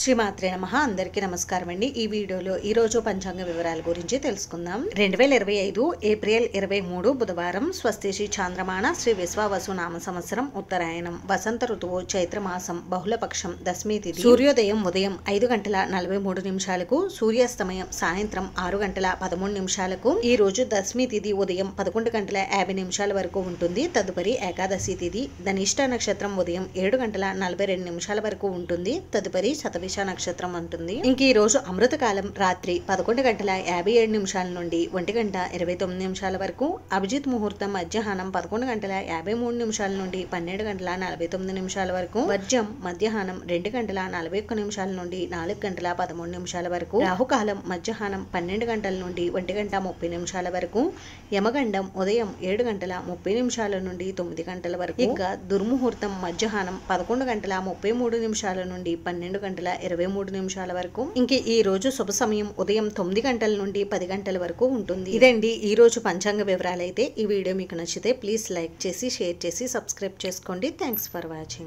శ్రీమాత్రే నమః. అందరికీ నమస్కారం అండి. ఈ వీడియోలో ఈ రోజు పంచాంగ వివరాల గురించి తెలుసుకుందాం. 2025 ఏప్రిల్ 23 బుధవారం. స్వస్తి శ్రీ చాంద్రమాన శ్రీ విశ్వావసు నామ సంవత్సరం ఉత్తరాయణం వసంత ఋతువు చైత్రమాసం బహుళపక్షం దశమి తిథి. సూర్యోదయం ఉదయం 5 గంటల 43 నిమిషాలకు, సూర్యాస్తమయం సాయంత్రం 6 గంటల 13 నిమిషాలకు. ఈ రోజు దశమి తిథి ఉదయం 11 గంటల 50 నిమిషాల వరకు ఉంటుంది. తదుపరి ఏకాదశి తిథి ధనిష్ట నక్షత్రం ఉదయం 7 గంటల 42 నిమిషాల వరకు ఉంటుంది. తదుపరి శతభిష నక్షత్రం ఉంటుంది. ఇంక ఈ రోజు అమృతకాలం రాత్రి 11 గంటల 57 నిమిషాల నుండి 1 గంట 29 నిమిషాల వరకు. అభిజిత్ ముహూర్తం మధ్యాహ్నం 11 గంటల 53 నిమిషాల నుండి 12 గంటల 49 నిమిషాల వరకు. వర్జం మధ్యాహ్నం 2 గంటల 41 నిమిషాల నుండి 4 గంటల 13 నిమిషాల వరకు. రాహుకాలం మధ్యాహ్నం 12 గంటల నుండి 1 గంట 30 నిమిషాల వరకు. యమగండం ఉదయం 7 గంటల 30 నిమిషాల నుండి 9 గంటల వరకు. ఇంకా దుర్ముహూర్తం మధ్యాహ్నం 11 గంటల 33 నిమిషాల నుండి 12 గంటల 23 నిమిషాల వరకు. ఇంక ఈ రోజు శుభ సమయం ఉదయం 9 గంటల నుండి 10 గంటల వరకు ఉంటుంది. ఇదండి ఈ రోజు పంచాంగ వివరాలు. అయితే ఈ వీడియో మీకు నచ్చితే ప్లీజ్ లైక్ చేసి, షేర్ చేసి, సబ్స్క్రైబ్ చేసుకోండి. Thanks for watching.